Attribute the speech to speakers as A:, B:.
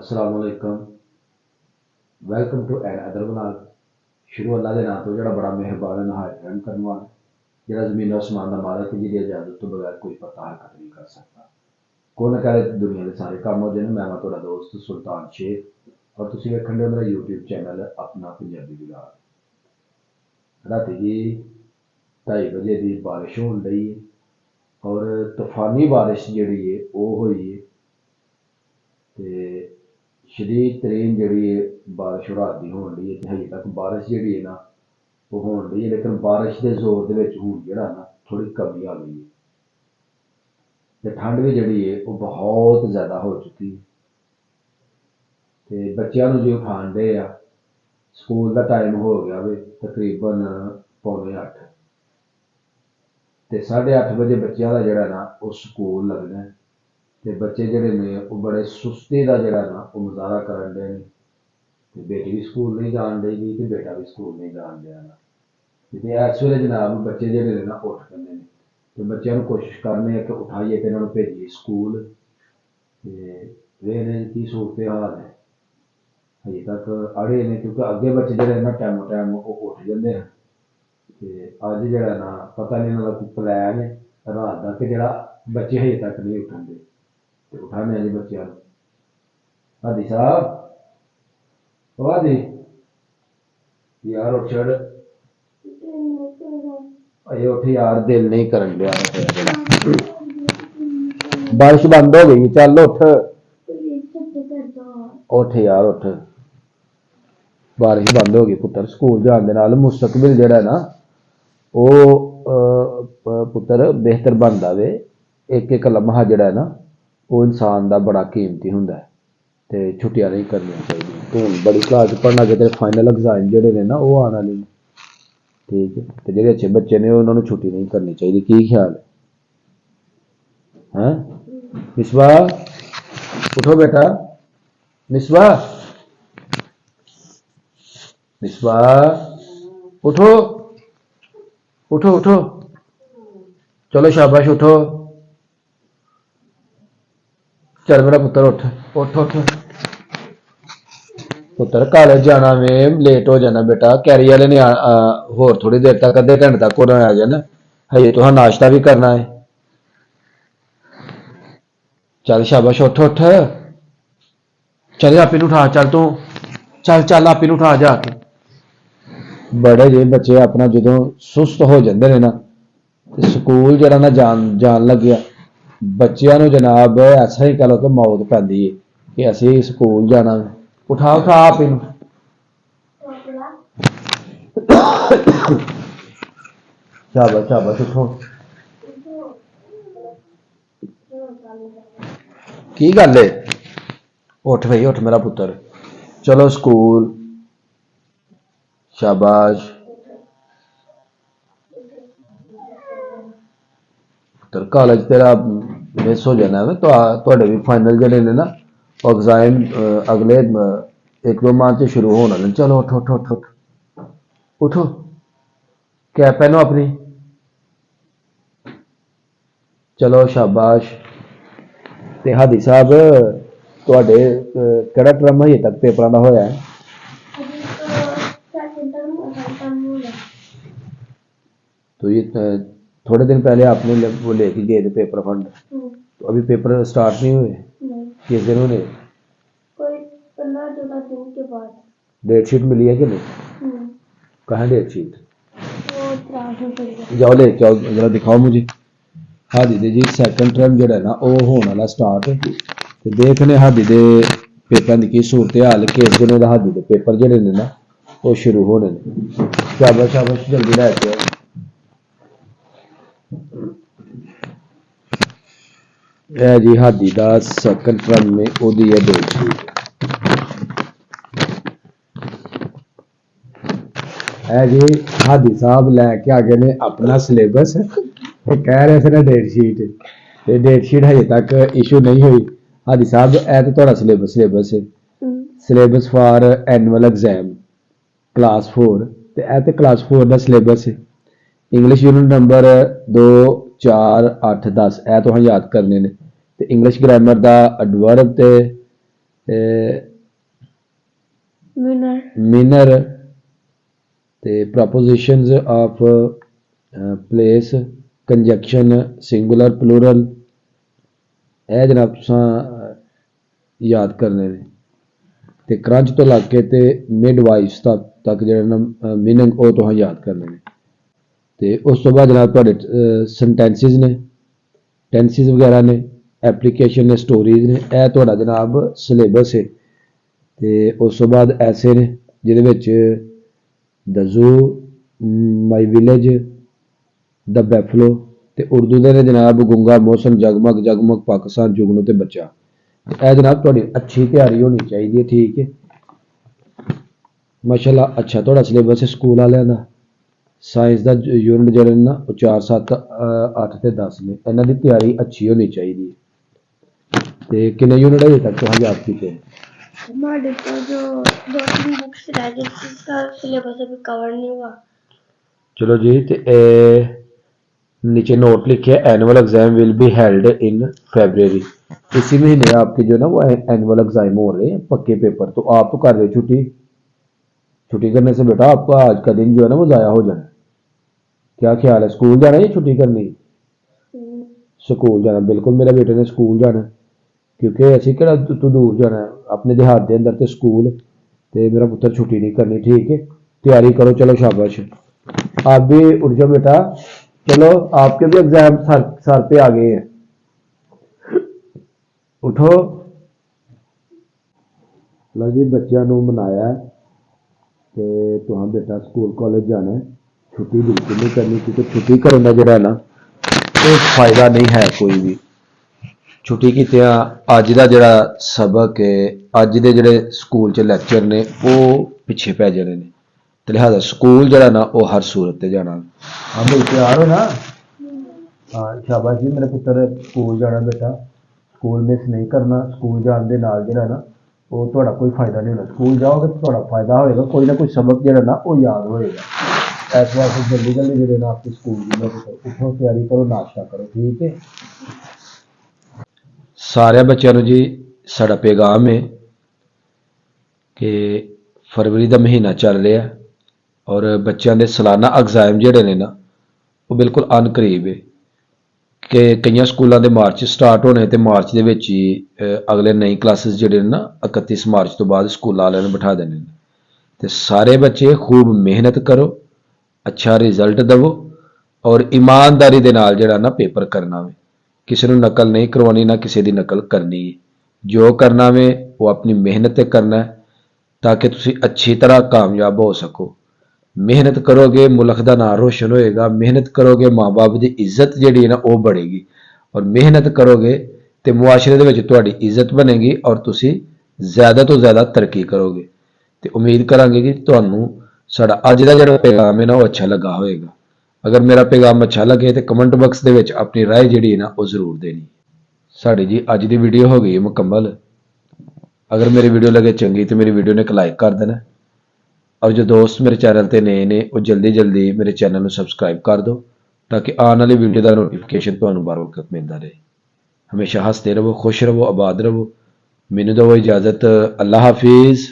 A: अस्सलाम वालेकुम। Welcome to another vlog. शुरू अल्लाह के नाम तो जो बड़ा मेहरबान है नहायत रहम करने वाला, जो ज़मीन आसमान का मालक है, जिहदी इजाजत तो बगैर कोई पता हरकत नहीं कर सकता। कौन करे दुनिया के सारे काम हो जाए। मैं तुहाडा दोस्त सुल्तान शेख और तुसीं वेखण दे मेरा यूट्यूब चैनल अपना पंजाबी व्लॉग। राती जी 2:30 बजे की बारिश होन डई है और तूफानी बारिश जिहड़ी है वो हुई है ते शदीद तरीन जी बारिश रात की होन रही है। तो हजे तक बारिश जी है ना वो होन रही है, लेकिन बारिश के जोर के हूँ जरा ना थोड़ी कमी आ गई है। तो ठंड भी जी है वो बहुत ज़्यादा हो चुकी है। तो बच्चों जो उठान दे आ, स्कूल का टाइम हो गया वे तकरीबन 7:45 तो 8:30 बजे बच्चों का जरा ना वो स्कूल लगना है। तो बच्चे जड़े ने वो बड़े सुस्ती का जरा ना वो मुजाहरा करन दे ने। बेटी भी स्कूल नहीं जान देगी तो बेटा भी स्कूल नहीं जान देना। इस वे जनाब बच्चे जोड़े ना उठ पाते हैं तो बच्चों को कोशिश करने कि उठाइए तो इन्होंने भेजिए स्कूल। वे की सूरत हाल है हजे तक अड़े ने, क्योंकि अगे बच्चे जोड़े ना टाइमों टाइम वो उठ जाते हैं। तो अज जरा ना पता नहीं इन्हों का कोई प्लैन है रात का कि जरा बच्चे हजे तक नहीं उठन दे। तो उठाने जी बच्चों हादी साहब वादी यार उठ चढ़ अरे उठ यार, दिल नहीं करन दिया। बारिश बंद हो गई, चल उठ उठ यार उठ। बारिश बंद हो गई पुत्र। स्कूल जाने दे नाल मुस्तकबिल जेड़ा ना वो पुत्र बेहतर बनदा वे। एक एक लम्हा जेड़ा ना वो इंसान दा बड़ा कीमती हुंदा है ते छुट्टियां नहीं करनी चाहिए। तू बड़ी क्लास पढ़ना कि तेरे फाइनल एग्जाम जेड़े ने ना वो आने वाले। ठीक है, तो जो अच्छे बच्चे ने उन्होंने छुट्टी नहीं करनी चाहिए। की ख्याल है? मिसबा उठो बेटा, मिसबा मिसबा उठो उठो उठो, चलो शाबाश उठो। चल मेरा पुत्र उठ उठ उठ। पुत्र कॉलेज जाना में लेट हो जाना बेटा। कैरी वाले ने होर थोड़ी देर तक अद्धे घंटे तक उन्हें आ जाना। हजे तुहां नाश्ता भी करना है। चल शाबाश उठ उठ। चल आपी नूं उठा, चल तू चल चल आपी नूं उठा जाके। बड़े जे बच्चे अपना जो सुस्त हो जाते हैं ना तो स्कूल जरा ना जान लग गया बच्चों को जनाब ऐसा ही कह लो कि मौत पैंदी है कि असी स्कूल जाना। उठा उठा आप इन शाबाश शाबाश उठो। की गल है? उठ भाई उठ मेरा पुत्र, चलो स्कूल। शाबाश पुत्र, कॉलेज तेरा मिस हो जाना है। तो भी फाइनल जड़े ने ना एग्जाम अगले 1-2 माह से शुरू होने वाले। चलो उठो उठो उठो उठो, कैप पहनो अपनी। चलो शाबाश। ते हादी साहब तुहाडे केड़ा टर्म हजे तक पेपरां दा होया है? तो ये थोड़े दिन पहले आपने वो लेके गए थे पेपर फंड, तो अभी पेपर स्टार्ट नहीं हुए? किस दिन होने? कोई 15-14 दिन के बाद। डेट शीट मिली है कि नहीं? कहाँ डेट शीट? जाओ ले जाओ जरा दिखाओ मुझे। हादी दे जी सैकंड टर्म जो है ना वो होने वाला स्टार्ट। तो देखने हादी दे पेपर की की सूरत हाल किस दिन हादी दे पेपर जोड़े ने ना वो शुरू होने ने। शाबाश शाबाश जल्दी लैके आओ। यह जी हादी दा सैकंड टर्म में ओदी है डेट शीट। है जी हादी साहब लैके आ गए ने अपना सिलेबस। कह रहे थे ना डेट शीट हजे तक इशू नहीं हुई। हादी साहब ए तो थोड़ा सिलेबस है syllabus for annual exam class 4। तो ए तो क्लास 4 का सिलेबस है। इंग्लिश यूनिट नंबर 2, 4, 8, 10 ए तो याद करने ने। तो इंग्लिश ग्रामर का एडवर्ब ते मीनर ते prepositions of place, conjunction, singular plural, ਇਹ जनाब तुसां याद करने ने ते क्रंच तो लग के ते मिड वाइस तक जेह्ड़े ना मीनिंग ओह् तुसें याद करने ने ते उस तो बाद जनाब तुहाडे सेंटेंसिस ने, टेंसिस वगैरह ने, एप्लीकेशन ने, स्टोरीज ने, ਇਹ ਤੁਹਾਡਾ जनाब सिलेबस है। ते उस तो बाद ऐसे ने जिहदे which the zoo, my village, the बैफलो, ते उर्दू दे ने जनाब गुंगा मौसम, जगमग जगमग, पाकिस्तान, जुगनू ते बच्चा। ਇਹ जनाब ਤੁਹਾਡੀ अच्छी तैयारी होनी चाहिए, ठीक है। माशाअल्लाह अच्छा ਤੁਹਾਡਾ सिलेबस है स्कूल वालिਆਂ ਦਾ। साइंस ਦਾ यूनिट ਜਿਹੜੇ ਨਾ ਉਹ 4, 7, 8 ਤੇ 10 ਨੇ, ਇਹਨਾਂ ਦੀ ਤਿਆਰੀ ਅੱਛੀ ਹੋਣੀ ਚਾਹੀਦੀ ਹੈ। ਤੇ ਕਿੰਨੇ ਯੂਨਿਟ ਅਜੇ ਤੱਕ ਤੁਸੀਂ ਯਾਦ ਕੀਤੇ?
B: हमारे तो जो 2-3 बुक्स रह गई जिसका सिलेबस अभी कवर नहीं हुआ।
A: चलो जी, तो नीचे नोट लिखे annual exam will be held in February. इसी महीने आपके जो ना वो एनुअल एग्जाम हो रहे हैं, पक्के पेपर। तो आप तो कर रहे छुट्टी, छुट्टी करने से बेटा आपका आज का दिन जो है ना वो ज़ाया हो जाना। क्या ख्याल है, स्कूल जाना है या छुट्टी करनी? स्कूल जाना, बिल्कुल मेरे बेटे ने स्कूल जाना, क्योंकि ऐसी कि तू दूर जाना है अपने देहात के अंदर तो स्कूल, तो मेरा पुत्र छुट्टी नहीं करनी, ठीक है। तैयारी करो, चलो शाबाश। आप भी उठ जाओ बेटा, चलो आपके भी एग्जाम सर पे आ गए हैं, उठो। लो जी, बच्चों को मनाया कि तुम बेटा स्कूल कॉलेज जाना है, छुट्टी बिल्कुल नहीं करनी, क्योंकि छुट्टी करने का जोड़ा ना तो फायदा नहीं है कोई भी। छुट्टी कीतिया अज का जोड़ा सबक है, अज के जोड़े स्कूल च लैक्चर ने वो पिछे पै जाने ने, तो लिहाजा स्कूल जोड़ा ना वो हर सूरत ते जाना। हाँ भाई तैयार हो ना? हाँ शाबाश जी, मेरे पुत्र स्कूल जाना बेटा, स्कूल मिस नहीं करना। स्कूल जाने के नाल जोड़ा ना वो थोड़ा कोई फायदा नहीं होना, स्कूल जाओगे तो थोड़ा फायदा होएगा, कोई ना कोई सबक जोड़ा ना वो याद होएगा। ऐस वास्ते जल्दी जल्दी जो ना आपके स्कूल की उठो, तैयारी करो, नाश्ता करो, ठीक है। सारे बच्चों जी साड़ा पैगाम है कि फरवरी का महीना चल रहा है और बच्चों के सालाना एग्जाम जोड़े ने ना वो बिल्कुल अनकरीब है कि कई स्कूलों के मार्च स्टार्ट होने, तो मार्च के विच ही अगले नई क्लासिस जोड़े ना 31 मार्च तो बाद स्कूल वाले ने बिठा देने। तो सारे बच्चे खूब मेहनत करो, अच्छा रिजल्ट दवो और ईमानदारी दे नाल जिहड़ा ना पेपर करना वे। किसी को नकल नहीं करवानी, ना किसी की नकल करनी है। जो करना वे वो अपनी मेहनत ते करना है ताकि तुसी अच्छी तरह कामयाब हो सको। मेहनत करोगे मुल्क का नाम रोशन होएगा, मेहनत करोगे माँ बाप की इज्जत जिहड़ी है ना वो बढ़ेगी, और मेहनत करोगे तो मुआशरे दे विच तुहाडी इज्जत बनेगी और तुसी ज़्यादा तो ज़्यादा तरक्की करोगे। तो उम्मीद करांगे कि तुहानू साडा अज दा जिहड़ा पैगाम है ना वो अच्छा लगा होएगा। अगर मेरा पैगाम अच्छा लगे तो कमेंट बॉक्स दे विच अपनी राय जिहड़ी है ना वो जरूर देनी। साडी जी अज दी वीडियो हो गई है मुकम्मल। अगर मेरी वीडियो लगे चंगी तो मेरी वीडियो ने एक लाइक कर देना, और जो दोस्त मेरे चैनल ते नए ने वो जल्दी जल्दी मेरे चैनल को सबसक्राइब कर दो ताकि आने वाली वीडियो का नोटिफिकेशन तुहानू बार वक्त मिलता रहे। हमेशा हंसते रहो, खुश रहो, आबाद रहो। मैनू दो इजाज़त, अल्लाह हाफिज़।